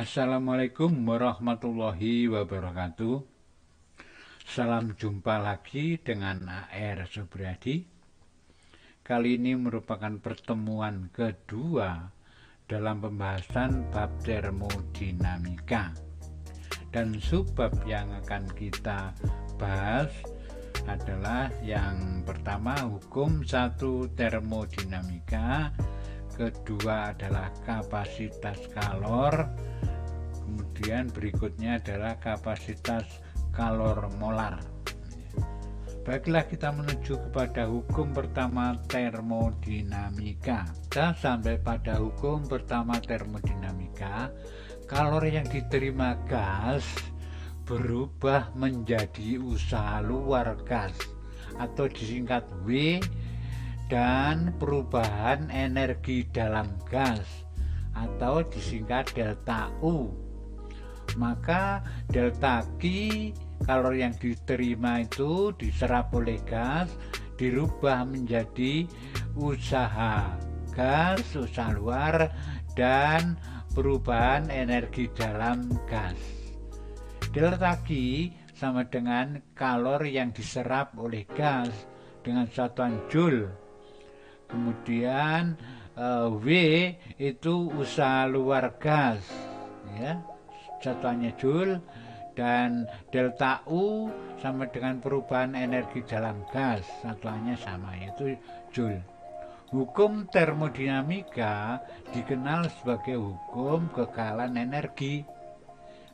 Assalamualaikum warahmatullahi wabarakatuh. Salam jumpa lagi dengan AR Subriyadi. Kali ini merupakan pertemuan kedua dalam pembahasan bab termodinamika. Dan subbab yang akan kita bahas adalah yang pertama hukum satu termodinamika, kedua adalah kapasitas kalor, kemudian berikutnya adalah kapasitas kalor molar. Baiklah, kita menuju kepada hukum pertama termodinamika. Kita sampai pada hukum pertama termodinamika. Kalor yang diterima gas berubah menjadi usaha luar gas atau disingkat W, dan perubahan energi dalam gas atau disingkat delta U. Maka delta Q, kalor yang diterima itu diserap oleh gas, dirubah menjadi usaha gas, usaha luar, dan perubahan energi dalam gas. Delta Q sama dengan kalor yang diserap oleh gas dengan satuan joule. Kemudian W itu usaha luar gas, ya, satuannya joule, dan delta U sama dengan perubahan energi dalam gas, satuannya sama, yaitu joule. Hukum termodinamika dikenal sebagai hukum kekalahan energi.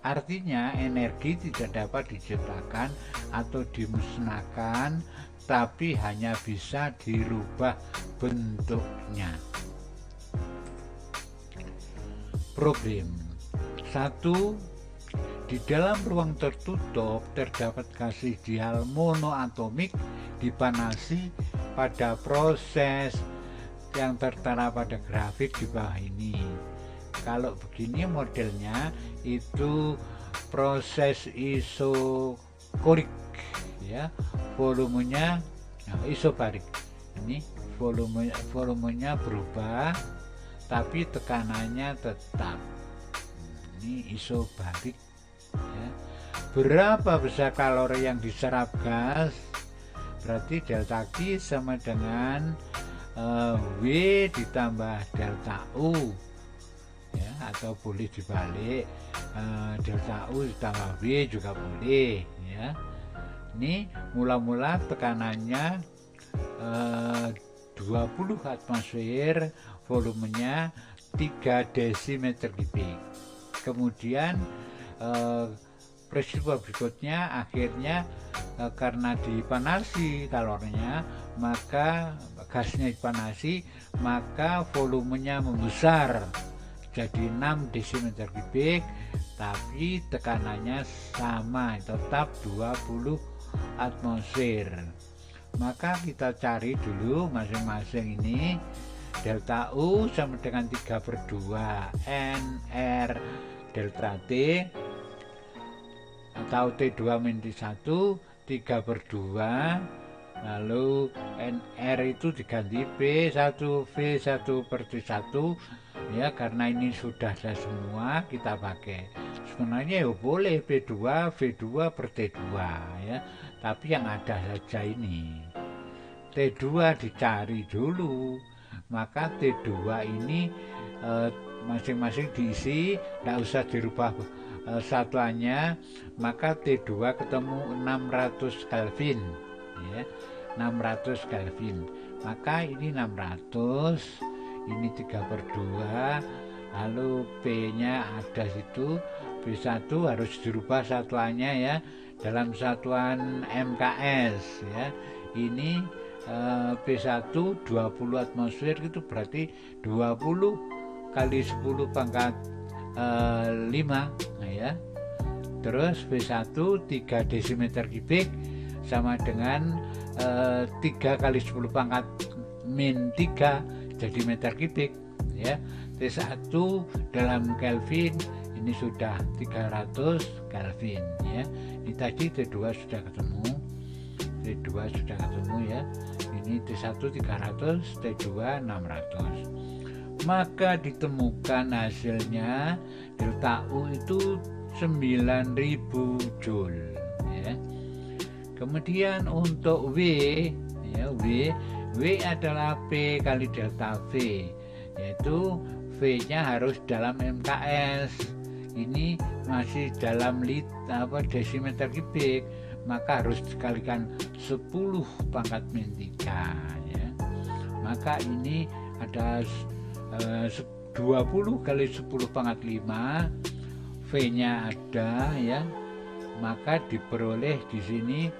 Artinya energi tidak dapat diciptakan atau dimusnahkan, tapi hanya bisa dirubah bentuknya. Problem 1. Di dalam ruang tertutup terdapat gas ideal monoatomik dipanasi pada proses yang tertera pada grafik di bawah ini. Kalau begini modelnya itu proses isokorik, ya, volumenya isobarik. Ini volumenya berubah tapi tekanannya tetap. Ini isobarik, ya. Berapa besar kalori yang diserap gas? Berarti delta Q sama dengan W ditambah delta U, ya, atau boleh dibalik, delta U ditambah W juga boleh, ya. Ini mula-mula tekanannya 20 atmosfer, volumenya 3 desimeter kubik. Kemudian peristiwa berikutnya akhirnya karena dipanasi kalornya, maka gasnya dipanasi, maka volumenya membesar jadi 6 desimeter kubik, tapi tekanannya sama, tetap 20 atmosfer. Maka kita cari dulu masing-masing ini. Delta U sama dengan 3/2 NR delta T atau T2-1, 3/2, lalu NR itu diganti P1 V1/T1, ya, karena ini sudah ada semua kita pakai. Sebenarnya ya boleh P2 V2/T2, ya, tapi yang ada saja ini. T2 dicari dulu, maka T2 ini masing-masing diisi, tidak usah dirubah satuannya, maka T2 ketemu 600 Kelvin, ya, 600 Kelvin. Maka ini 600, ini 3/2, lalu P nya ada situ, P1 harus dirubah satuannya, ya, dalam satuan MKS, ya. Ini P1 20 atmosfer, itu berarti 20 kali 10 pangkat 5, nah, ya. Terus P1 3 desimeter kubik sama dengan 3 kali 10 pangkat min 3 jadi meter kubik, ya. T1 dalam Kelvin ini sudah 300 Kelvin, ya. Ini tadi T2 sudah ketemu, ya. Ini T1 300, T2 600. maka ditemukan hasilnya delta U itu 9.000 Joule ya. Kemudian untuk W ya, W adalah P kali delta V, yaitu V-nya harus dalam MKS. Ini masih dalam desimeter kubik, maka harus dikalikan 10 pangkat min 3 ya. Maka ini ada 20 kali 10 pangkat 5, V-nya ada ya. Maka diperoleh di sini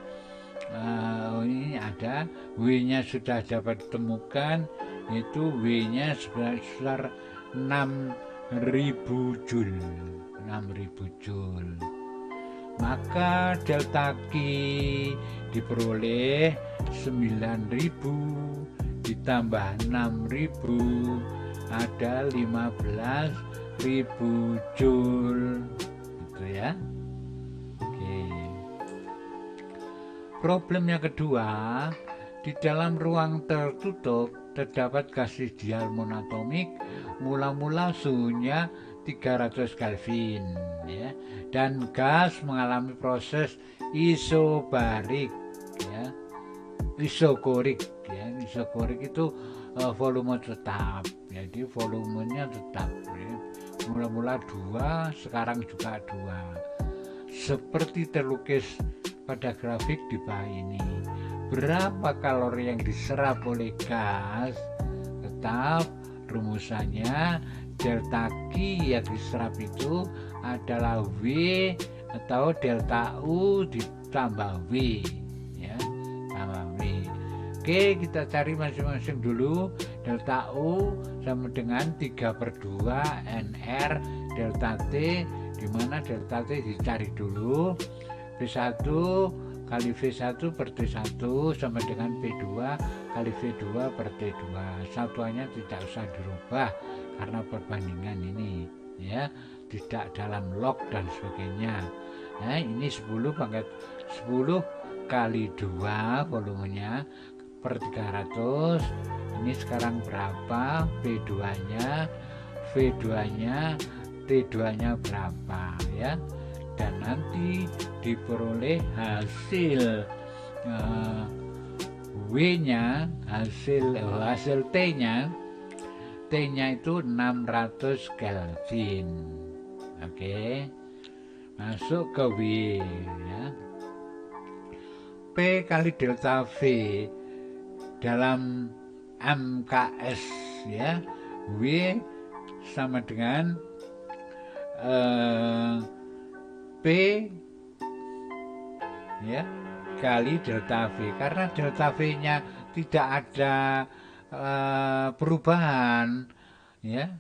ini ada W-nya sudah dapat ditemukan, yaitu W-nya sebesar 6.000 Joule. 6.000 Joule. Maka delta Q diperoleh 9.000 ditambah 6.000 ada 15.000 Joule gitu ya. Oke. Problem yang kedua, di dalam ruang tertutup terdapat gas ideal monoatomik, mula-mula suhunya 300 Kelvin ya, dan gas mengalami proses isobarik ya, isokorik ya. Isokorik itu volume tetap, jadi volumenya tetap ya. Mula-mula 2, sekarang juga 2, seperti terlukis pada grafik di bawah ini. Berapa kalori yang diserap oleh gas? Tetap rumusannya delta Q yang diserap itu adalah W atau delta U ditambah W ya, tambah W. Oke, kita cari masing-masing dulu. Delta U sama dengan 3/2 NR delta T, di mana delta T dicari dulu. V1 kali V1 per T1 sama dengan P2 kali V2 per T2. Satuannya tidak usah dirubah karena perbandingan ini ya, tidak dalam log dan sebagainya. Nah, ini 10 pangkat 10 kali 2 volumenya per 300. Ini sekarang berapa? V2-nya, V2-nya, T2-nya berapa ya? Dan nanti diperoleh hasil W-nya, hasil T-nya itu 600 Kelvin. Oke, masuk ke W ya. P kali delta V dalam MKS ya, W sama dengan P ya kali delta V, karena delta V-nya tidak ada perubahan ya,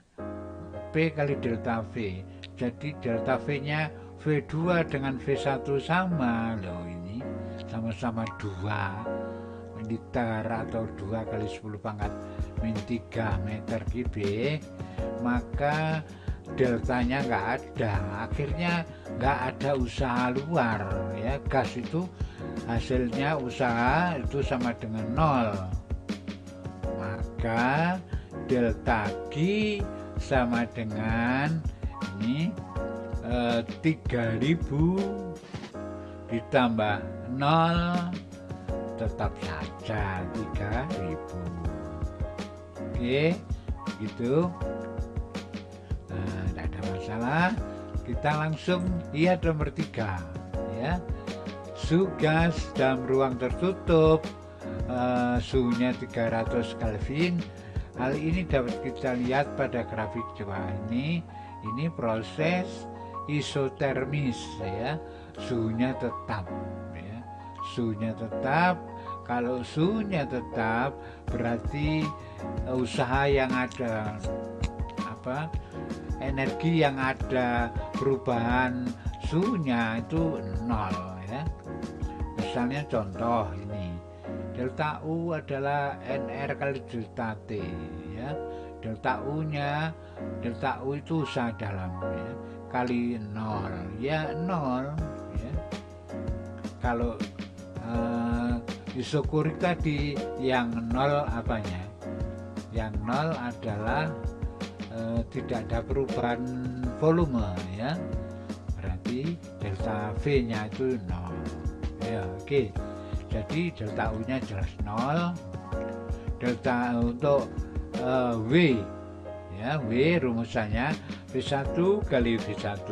P kali delta V, jadi delta V-nya V2 dengan V1 sama loh, ini sama-sama 2 liter atau 2 kali 10 pangkat min 3 meter kubik, maka deltanya nggak ada, akhirnya nggak ada usaha luar ya. Gas itu hasilnya usaha itu sama dengan 0, maka delta Q sama dengan ini 3.000 ditambah 0 tetap saja 3.000. Oke, gitu. Tidak ada masalah. Kita langsung lihat nomor 3 ya. Suhu gas dalam ruang tertutup, suhunya 300 Kelvin. Hal ini dapat kita lihat pada grafik di bawah ini. Ini proses isotermis ya, suhunya tetap ya. Suhunya tetap. Kalau suhunya tetap berarti usaha yang ada energi yang ada perubahan suhunya itu 0 ya. Misalnya contoh ini, delta U adalah NR kali delta T ya. Delta U itu usaha dalam ya, kali 0 ya, 0 ya. Kalau isokorik tadi yang 0 apanya? Yang 0 adalah tidak ada perubahan volume ya, berarti delta V-nya itu 0 ya. Oke, jadi delta U-nya jelas 0. Delta untuk W ya, W rumusannya V1 kali V1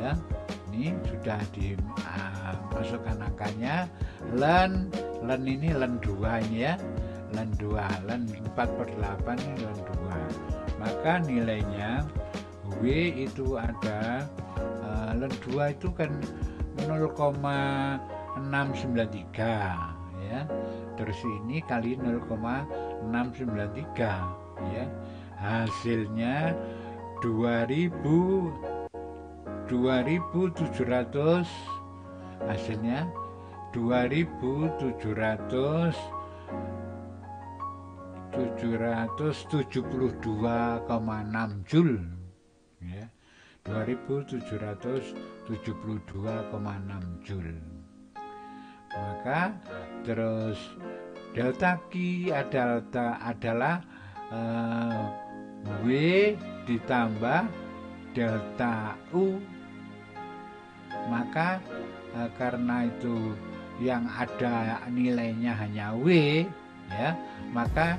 ya, ini sudah dimasukkan angkanya. Ln ini ln 2 ini ya, ln 2, ln 4/8 ini ln 2, maka nilainya W itu ada ln 2 itu kan 0,693 ya, terus ini kali 0,693 ya, hasilnya 2700, hasilnya 2772,6 Joule ya, 2772,6 Joule. Maka terus delta Q adalah W ditambah delta U. Maka karena itu yang ada nilainya hanya W ya, maka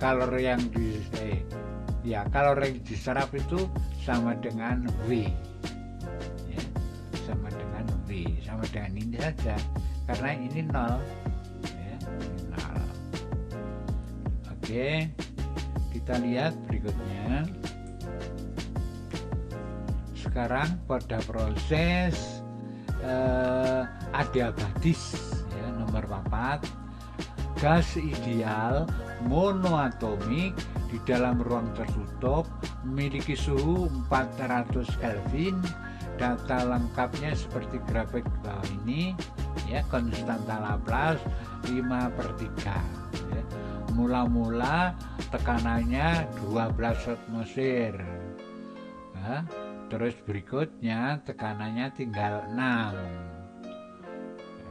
kalori yang diserap itu sama dengan W ya, sama dengan W, sama dengan ini saja, karena ini 0 ya, ini 0. Oke, kita lihat berikutnya. Sekarang pada proses adiabatis ya, nomor 4, gas ideal monoatomik di dalam ruang tertutup memiliki suhu 400 Kelvin. Data lengkapnya seperti grafik bawah ini ya, konstanta Laplace 5/3 ya. Mula-mula tekanannya 12 atmosfer ya. Terus berikutnya tekanannya tinggal 6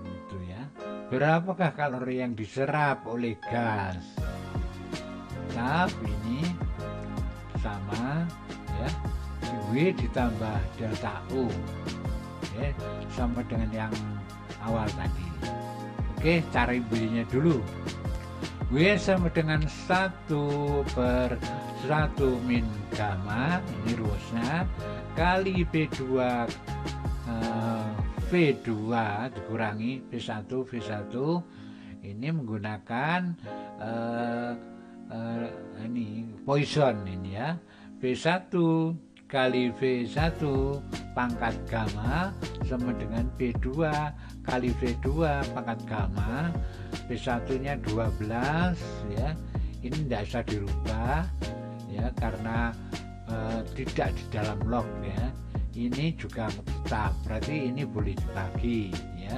itu ya. Berapakah kalori yang diserap oleh gas? Nah, ini sama ya, W ditambah delta U ya, sama dengan yang awal tadi. Oke, cari W-nya dulu. W sama dengan 1/1 min gamma, ini rumusnya, kali V2 dikurangi V1 ini menggunakan ini Poisson ini ya, V1 kali V1 pangkat gamma sama dengan V2 kali V2 pangkat gamma, V1 nya 12 ya, ini tidak bisa dirubah ya karena tidak di dalam log ya. Ini juga tetap, berarti ini boleh dibagi ya,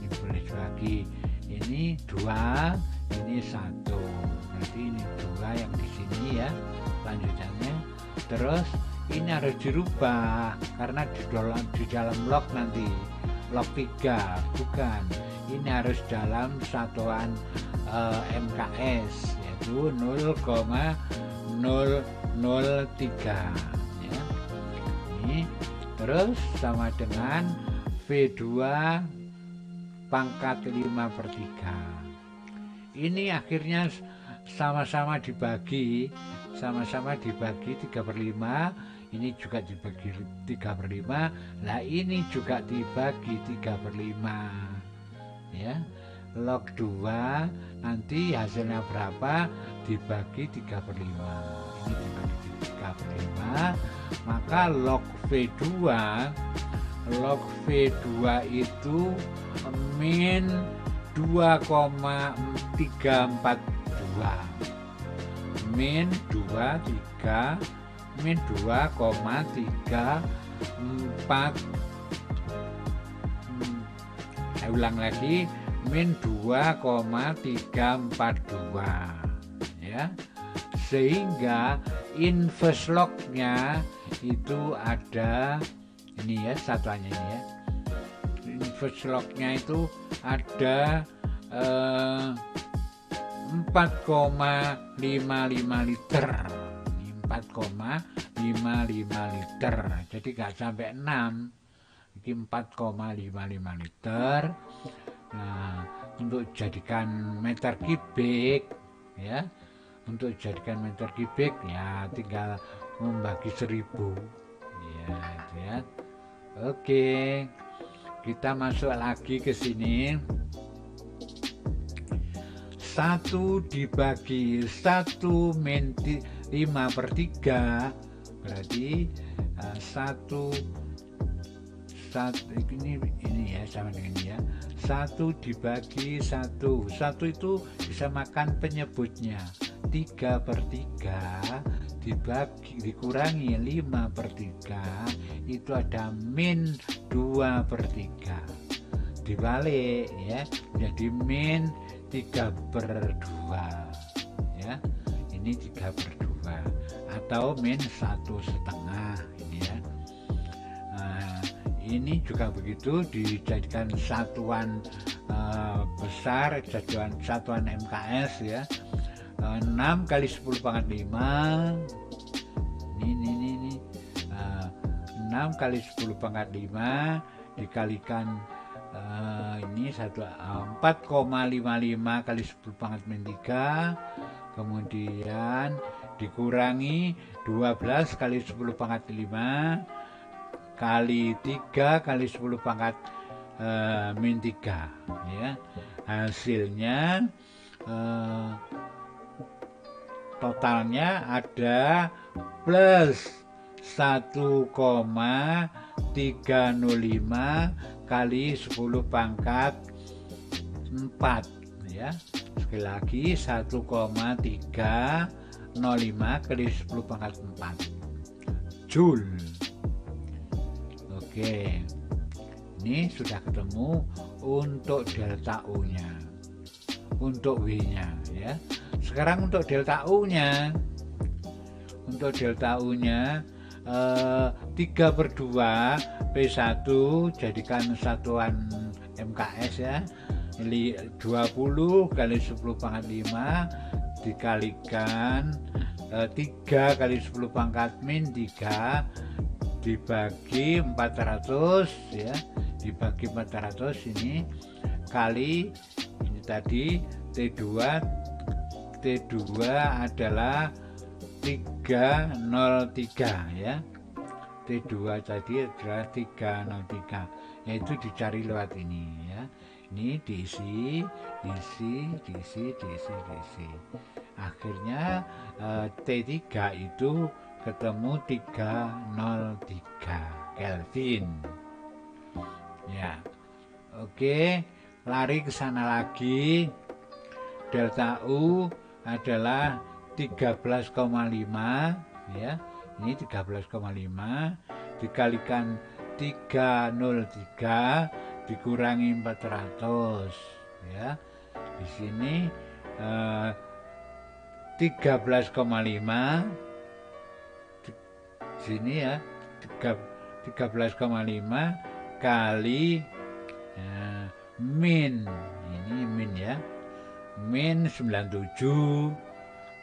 ini boleh dibagi, ini 2, ini 1, berarti ini 2 yang di sini ya lanjutannya. Terus ini harus dirubah karena di dalam log nanti log 3, bukan, ini harus dalam satuan MKS yaitu 0,003 ya. Ini terus sama dengan V2 pangkat 5/3. Ini akhirnya sama-sama dibagi 3/5, ini juga dibagi 3/5, nah ini juga dibagi 3/5 ya. Log 2 nanti hasilnya berapa dibagi 3/5, ini dibagi 3/5, maka log V2 itu min 2,342, min 2,344, saya ulang lagi, min 2,342 ya, sehingga inverse lognya itu ada ini ya, satuannya ini ya, inverse lognya itu ada 4 4,55 liter. 4,55 liter. Jadi nggak sampai 6. Ini 4,55 liter. Nah, untuk jadikan meter kubik ya. Untuk jadikan meter kubik ya tinggal membagi 1000 ya, itu ya. Oke, kita masuk lagi ke sini. 1 dibagi 1 min 5/3 berarti 1 ini ya, sama dengan ini ya. 1 dibagi 1 itu bisa makan penyebutnya. 3/3 dikurangi 5/3 itu ada min 2/3. Dibalik ya, jadi min 3/2 ya. Ini 3/2 atau min 1,5 ini ya. Ini juga begitu, dijadikan satuan besar, satuan MKS ya. 6 kali 10⁻⁵. Ini 6 kali 10⁻⁵ dikalikan ini 4,55 kali 10⁻⁻3, kemudian dikurangi 12 kali 10⁻⁵ kali 3 kali 10⁻⁻3 ya. Hasilnya totalnya ada plus 1,305 kali 10⁻⁴ ya. Sekali lagi 1,305 kali 10⁻⁴ Joule. Oke, ini sudah ketemu untuk delta U-nya, untuk W-nya ya. Sekarang untuk delta U-nya, 3/2 P1 jadikan satuan MKS ya. 20 kali 10⁻⁵ dikalikan 3 kali 10⁻⁻3 dibagi 400 ya, dibagi 400 ini kali ini tadi T2 adalah 303 ya. T2 tadi adalah 303, yaitu dicari lewat ini ya. Ini diisi. Akhirnya T3 itu ketemu 303 Kelvin. Ya. Oke, lari ke sana lagi. Delta U adalah 13,5 ya. Ini 13,5 dikalikan 303 dikurangi 400 ya. Di sini 13,5 sini ya, 13,5 kali min, ini min ya, min 97,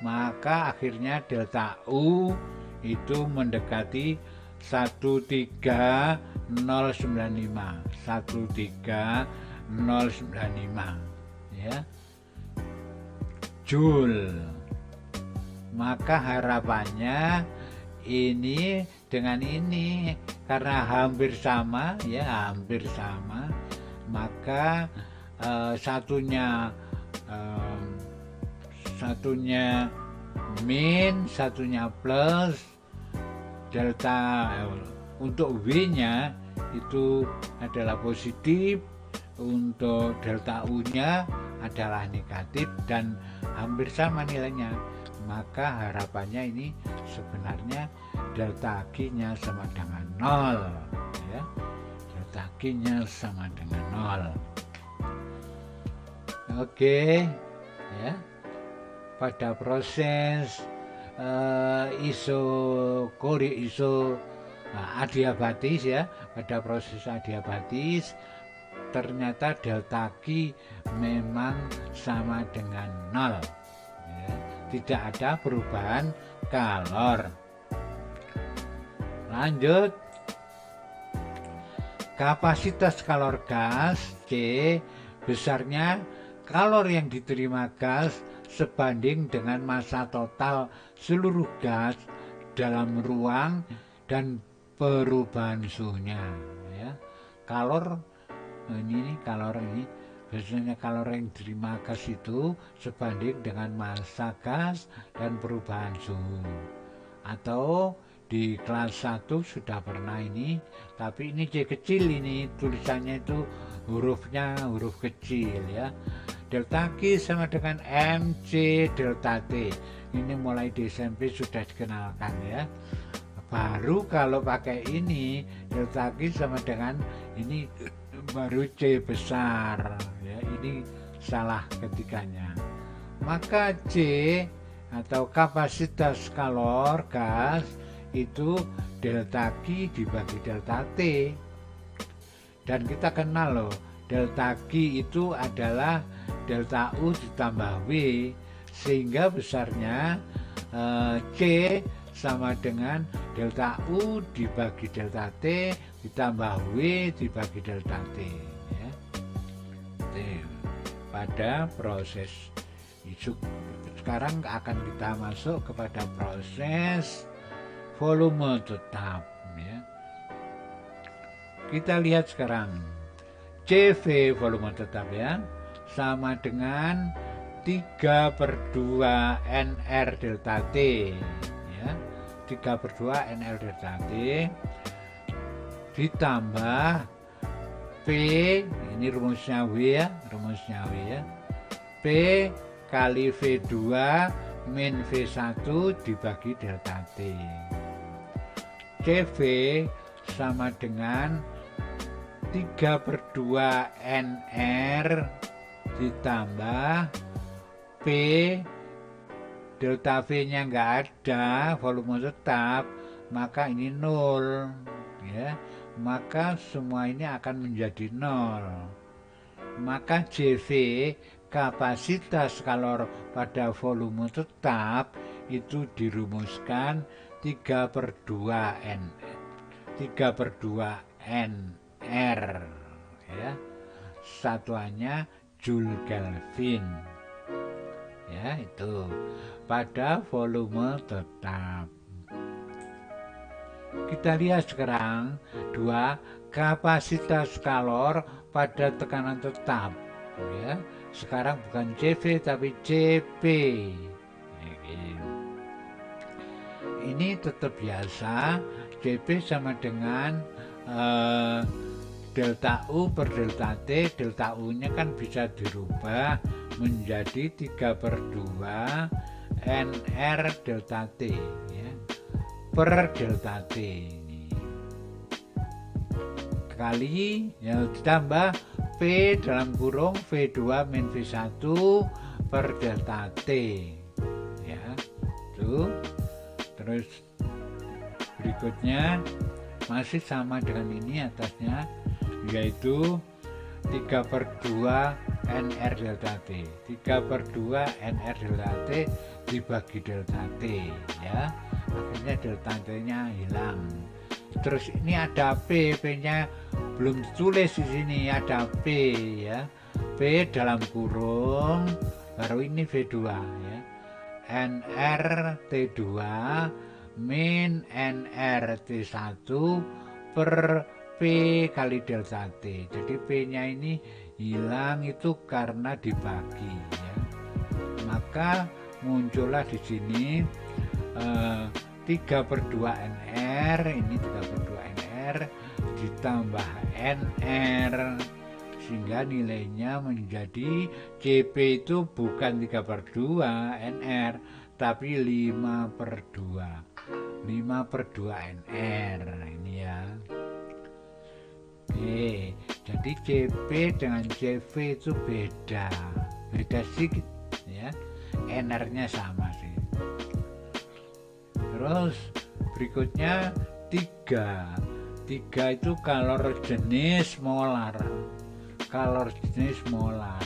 maka akhirnya delta U itu mendekati 13095 ya, Joule. Maka harapannya ini dengan ini karena hampir sama ya, hampir sama, maka satunya min, satunya plus, delta untuk W-nya itu adalah positif, untuk delta U-nya adalah negatif dan hampir sama nilainya. Maka harapannya ini sebenarnya delta G-nya sama dengan 0 ya. Delta G-nya sama dengan 0. Oke ya. Pada proses adiabatis ya, pada proses adiabatis ternyata delta G memang sama dengan 0. tidak ada perubahan kalor. Lanjut, kapasitas kalor gas C besarnya kalor yang diterima gas sebanding dengan massa total seluruh gas dalam ruang dan perubahan suhunya. Ya. Kalor ini biasanya kalor yang diterima gas itu sebanding dengan massa gas dan perubahan suhu. Atau di kelas 1 sudah pernah ini, tapi ini C kecil, ini tulisannya itu hurufnya huruf kecil ya. Delta Q sama dengan MC delta T. Ini mulai di SMP sudah dikenalkan ya. Baru kalau pakai ini delta Q sama dengan ini baru C besar ya. Ini salah ketikanya. Maka C atau kapasitas kalor gas itu delta Q dibagi delta T. Dan kita kenal loh, delta Q itu adalah delta U ditambah W, sehingga besarnya C sama dengan delta U dibagi delta T ditambah W dibagi delta T ya. Pada proses isu. Sekarang akan kita masuk kepada proses volume tetap ya. Kita lihat sekarang CV volume tetap ya, sama dengan 3/2 NR delta T ya. 3/2 NR delta T ditambah P, ini rumusnya W ya, P kali V2 min V1 dibagi delta T. CV sama dengan 3/2 NR ditambah P, delta V nya nggak ada, volume tetap, maka ini 0 ya. Maka semua ini akan menjadi 0. Maka CV, kapasitas kalor pada volume tetap, itu dirumuskan 3/2 NR ya. Satuannya Joule Kelvin ya, itu pada volume tetap. Kita lihat sekarang 2, kapasitas kalor pada tekanan tetap ya. Sekarang bukan CV tapi CP. Ini tetap biasa, CP sama dengan delta U per delta T. Delta U nya kan bisa dirubah menjadi 3/2 NR delta T ya, per delta T ini. Kali ya, ditambah P dalam kurung V2 min V1 per delta T ya. Tuh. Terus berikutnya masih sama dengan ini atasnya, yaitu 3/2 NR delta T. 3/2 NR delta T dibagi delta T ya. Akhirnya delta T nya hilang. Terus ini ada P nya belum ditulis di sini, ada P ya. P dalam kurung baru ini V2 ya. NR T2 min NR T1 per P kali delta T. Jadi P nya ini hilang itu karena dibagi ya. Maka muncullah di sini 3/2 NR, ini 3/2 NR ditambah NR, sehingga nilainya menjadi CP itu bukan 3/2 NR tapi 5/2 NR ini ya. Oke, jadi CP dengan CV itu beda sedikit ya, NR nya sama sih. Terus berikutnya 3 itu kalor jenis molar. Kalor jenis molar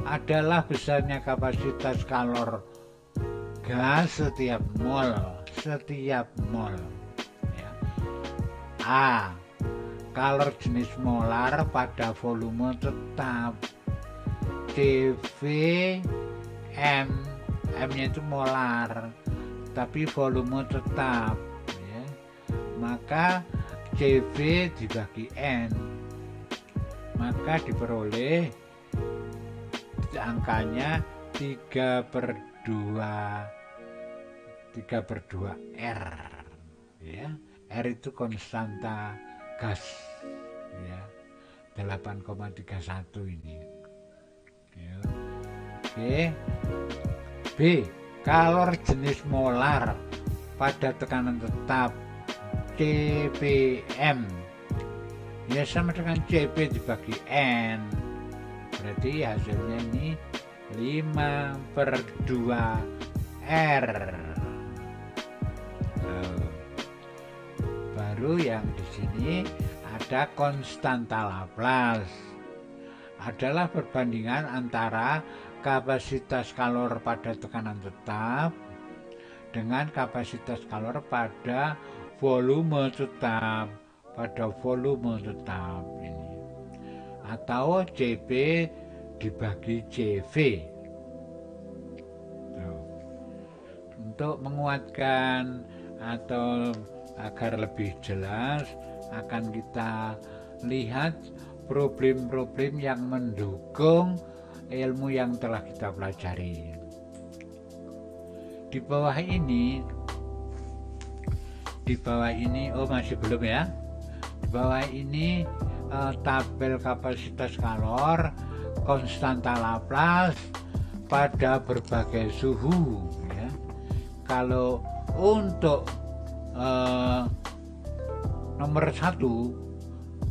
adalah besarnya kapasitas kalor gas setiap mol ya. A. Kalor jenis molar pada volume tetap. CV M nya itu molar tapi volume tetap ya. Maka CV dibagi N, maka diperoleh angkanya 3/2 R ya. R itu konstanta gas ya, 8,31 ini ya. Oke. B. Kalor jenis molar pada tekanan tetap. CPM ya sama dengan CP dibagi N, berarti hasilnya ini 5/2 R. Baru yang di sini ada konstanta Laplace, adalah perbandingan antara kapasitas kalor pada tekanan tetap dengan kapasitas kalor pada volume tetap, ini, atau CP dibagi CV. Untuk menguatkan atau agar lebih jelas akan kita lihat problem-problem yang mendukung ilmu yang telah kita pelajari. Di bawah ini masih belum ya. Di bawah ini tabel kapasitas kalor konstanta Laplace pada berbagai suhu ya. Kalau untuk nomor 1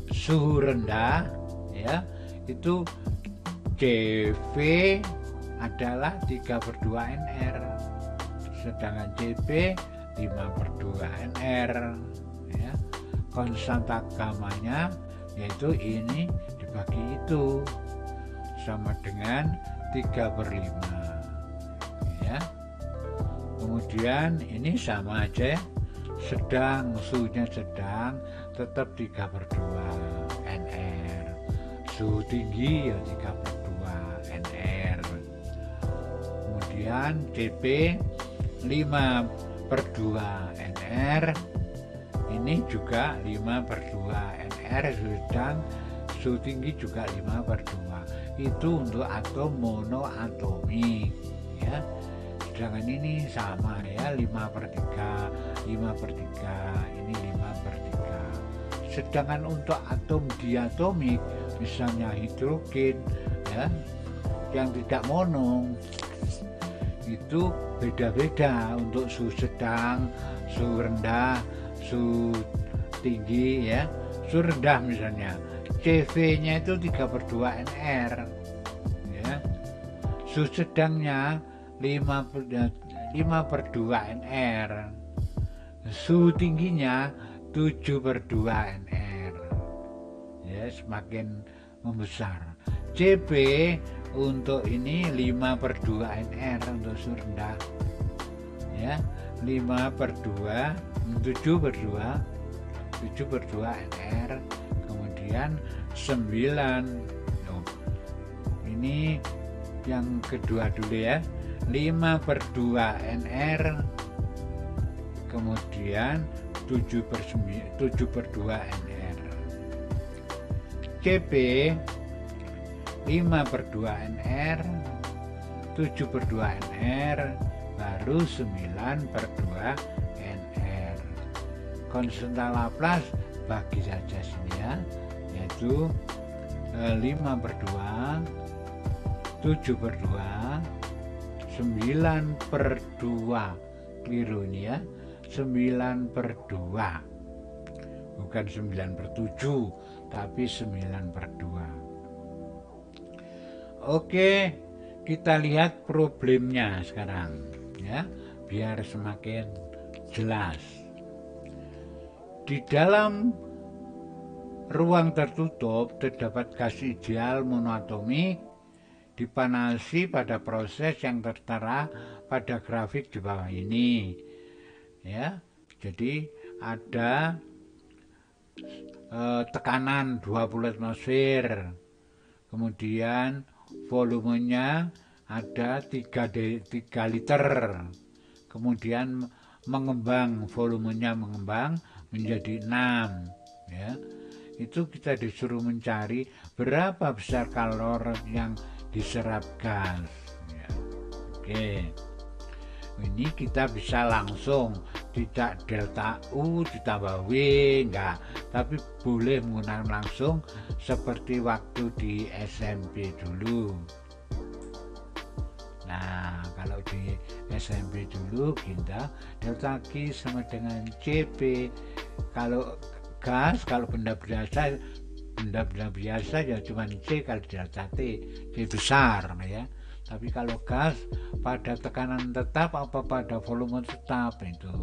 suhu rendah ya, itu CV adalah 3/2 NR, sedangkan CP 5/2 NR ya. Konstanta gamanya yaitu ini dibagi itu sama dengan 3/5 ya. Kemudian ini sama aja ya, sedang, suhunya sedang tetap 3/2 NR, suhu tinggi ya 3/2 NR. Kemudian CP 5/2 NR, ini juga 5/2 NR, sedang suhu tinggi juga 5/2. Itu untuk atom monoatomik ya. Sedangkan ini sama ya, 5/3, ini 5/3. Sedangkan untuk atom diatomik, misalnya hidrogen ya, yang tidak mono, itu beda-beda untuk suhu sedang, suhu rendah, suhu tinggi ya. Suhu rendah misalnya CV-nya itu 3/2 NR ya. Suhu sedangnya 5/2 NR. Suhu tingginya 7/2 NR ya, semakin membesar. CP untuk ini 5/2 NR untuk suhu rendah ya, 5/2 7/2 NR. Kemudian 9, ini yang kedua dulu ya, 5/2 NR, kemudian 7/2 NR. CP 5/2 NR, 7/2 NR, baru 9/2 NR. Konstanta Laplace bagi saja sini ya, yaitu 5/2, 7/2, 9/2, keliru ini ya, 9/2, bukan 9/7, tapi 9/2. Oke, kita lihat problemnya sekarang ya, biar semakin jelas. Di dalam ruang tertutup terdapat gas ideal monoatomik dipanasi pada proses yang tertera pada grafik di bawah ini ya. Jadi ada tekanan 20 atmosfer, kemudian volumenya ada 3 liter, kemudian volumenya mengembang menjadi 6 ya. Itu kita disuruh mencari berapa besar kalori yang diserap gas ya. Oke, ini kita bisa langsung, tidak delta U ditambah W, enggak, tapi boleh menggunakan langsung seperti waktu di SMP dulu. Nah, kalau di SMP dulu kita delta Q sama dengan CP. Kalau gas, kalau benda biasa ya cuma C kali delta T, C besar ya. Tapi kalau gas pada tekanan tetap apa pada volume tetap itu.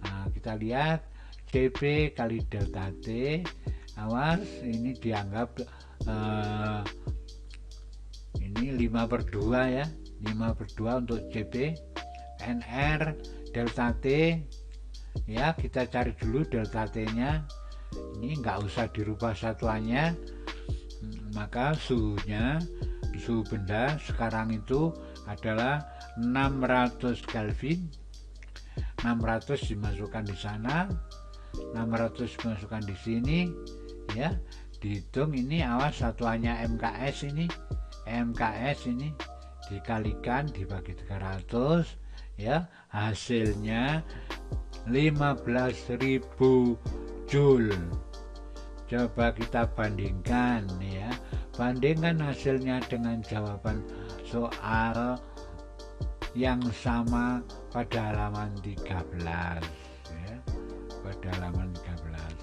Nah, kita lihat CP kali delta T. Awas, ini dianggap ini 5/2 ya. 5/2 untuk CP. NR delta T ya, kita cari dulu delta T nya. Ini nggak usah dirubah satuannya, maka suhu benda sekarang itu adalah 600 Kelvin. 600 dimasukkan di sana, 600 dimasukkan di sini ya, dihitung ini. Awas, satuannya MKS ini dikalikan dibagi 300 ya, hasilnya 15.000 Joule. Coba kita bandingkan ya, bandingkan hasilnya dengan jawaban soal yang sama pada halaman 13 ya, pada halaman 13.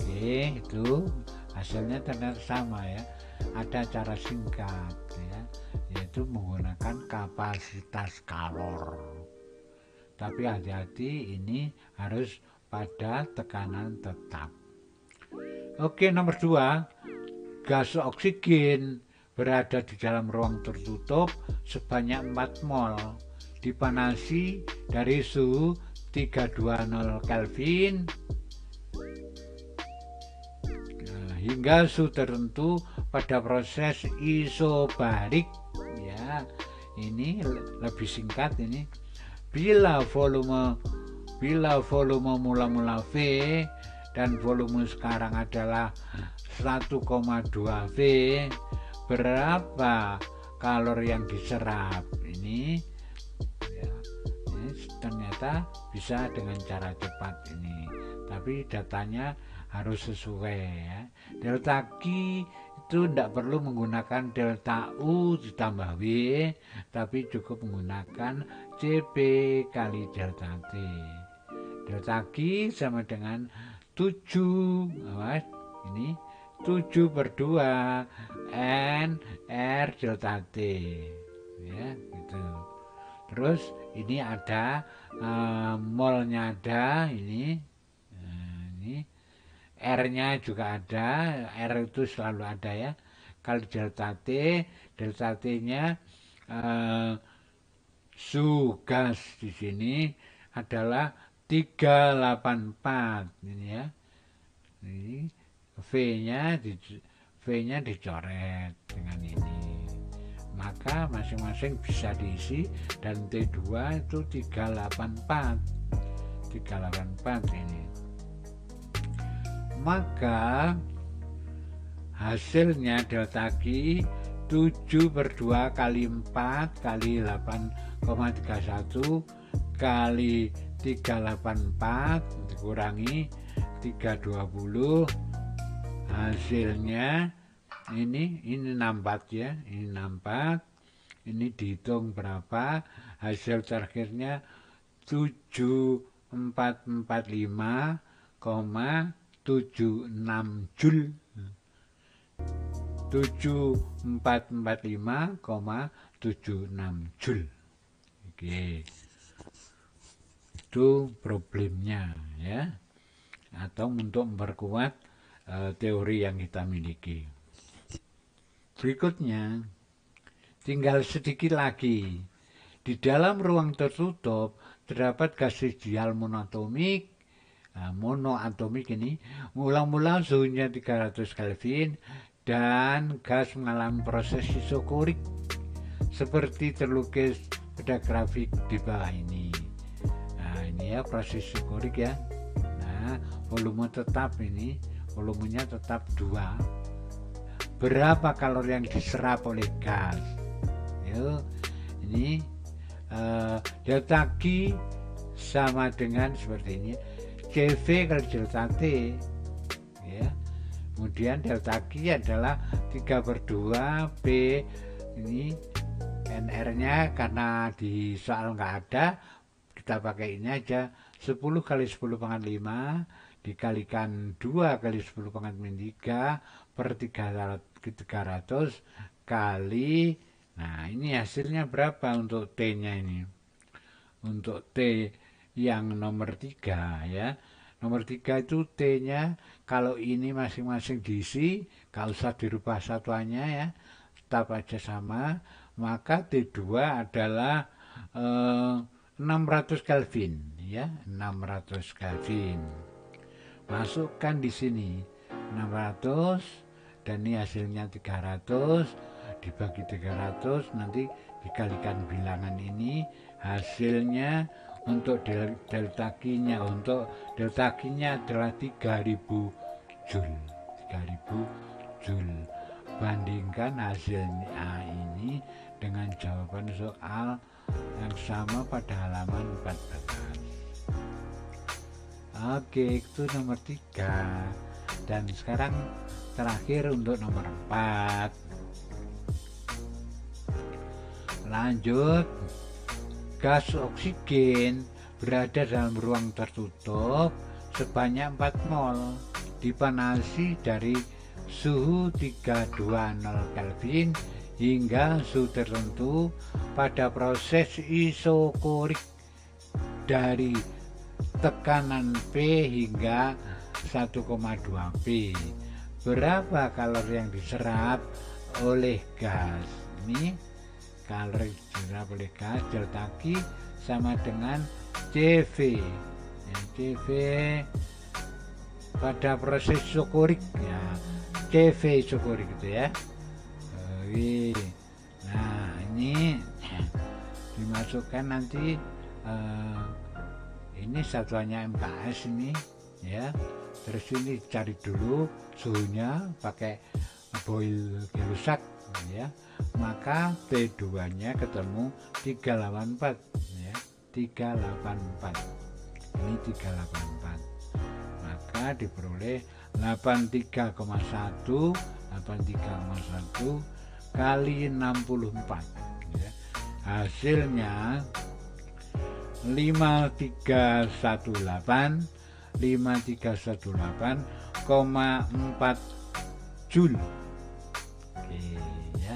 Oke, itu hasilnya ternyata sama ya. Ada cara singkat ya, yaitu menggunakan kapasitas kalor. Tapi hati-hati, ini harus pada tekanan tetap. Oke, nomor 2, gas oksigen berada di dalam ruang tertutup sebanyak 4 mol, dipanasi dari suhu 320 Kelvin hingga suhu tertentu pada proses isobarik ya. Ini lebih singkat ini. Bila volume mula-mula V dan volume sekarang adalah 1,2 V, berapa kalori yang diserap? Ini ternyata bisa dengan cara cepat ini, tapi datanya harus sesuai ya. Delta Q itu tidak perlu menggunakan delta U ditambah W, tapi cukup menggunakan CP kali delta T. Delta Q sama dengan 7, ini 7/2 N R delta T ya, gitu. Terus ini ada molnya, ada ini R-nya juga ada, R itu selalu ada ya. Kali delta T-nya suhu gas di sini adalah 384 ini ya. Ini V-nya dicoret dengan ini. Maka masing-masing bisa diisi, dan T2 itu 384 ini. Maka hasilnya delta Q 7/2 kali 4 kali 8,31 kali 384 dikurangi 320, hasilnya ini 64 ya, ini 64. Ini dihitung berapa, hasil terakhirnya 7445,76 Joule. 7445,76 Joule. Oke, itu problemnya ya, atau untuk memperkuat teori yang kita miliki. Berikutnya tinggal sedikit lagi, Di dalam ruang tertutup terdapat gas ideal monoatomik. Nah, monoatomik ini mula-mula suhunya 300 Kelvin dan gas mengalami proses isokorik seperti terlukis pada grafik di bawah ini. Nah, ini ya proses isokorik ya. Nah, volume tetap ini, volumenya tetap 2. Berapa kalori yang diserap oleh gas? Yuk, ini delta Q sama dengan seperti ini, CV kali delta T ya. Kemudian delta Q adalah 3/2 P ini NR nya karena di soal nggak ada, kita pakai ini aja, 10 kali 10 pangkat 5 dikalikan 2 kali 10 pangkat min 3 per 300 kali. Nah, ini hasilnya berapa untuk T-nya ini? Untuk T yang nomor 3 ya. Nomor 3 itu T-nya, kalau ini masing-masing diisi, gak usah dirubah satuannya ya, tetap aja sama, maka T2 adalah 600 Kelvin ya, 600 Kelvin. Masukkan di sini 600 dan ini hasilnya 300 dibagi 300, nanti dikalikan bilangan ini, hasilnya untuk delta Q-nya, untuk delta Q-nya adalah 3000 Joule. 3000 Joule. Bandingkan hasilnya ini dengan jawaban soal yang sama pada halaman 14. Oke, itu nomor 3. Dan sekarang terakhir untuk nomor 4. Lanjut, gas oksigen berada dalam ruang tertutup sebanyak 4 mol, dipanasi dari suhu 320 Kelvin hingga suhu tertentu pada proses isokorik dari tekanan P hingga 1,2 P. Berapa kalori yang diserap oleh gas? Ini kalori diserap oleh gas delta Q sama dengan CV ya, CV pada proses isokorik ya, CV isokorik gitu ya. Nah, ini dimasukkan nanti ini satuannya MKS ini ya. Terus ini cari dulu suhunya pakai boil gelusak ya, maka T2 nya ketemu 384 ya, 384 ini 384, maka diperoleh 83,1 kali 64 ya. Hasilnya 5318,4 Joule. Oke ya.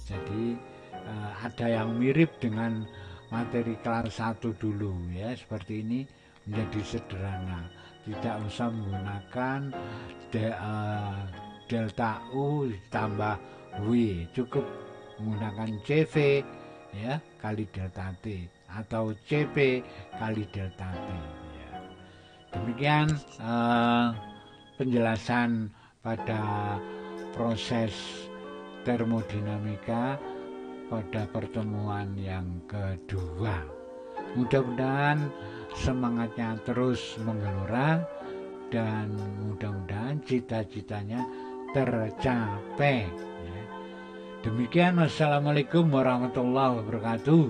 Jadi ada yang mirip dengan materi kelas 1 dulu ya, seperti ini menjadi sederhana, tidak usah menggunakan delta U ditambah W, cukup menggunakan CV ya kali delta T atau CP kali delta T ya. Demikian penjelasan pada proses termodinamika pada pertemuan yang kedua. Mudah-mudahan semangatnya terus menggelora dan mudah-mudahan cita-citanya tercapai ya. Demikian, wassalamualaikum warahmatullahi wabarakatuh.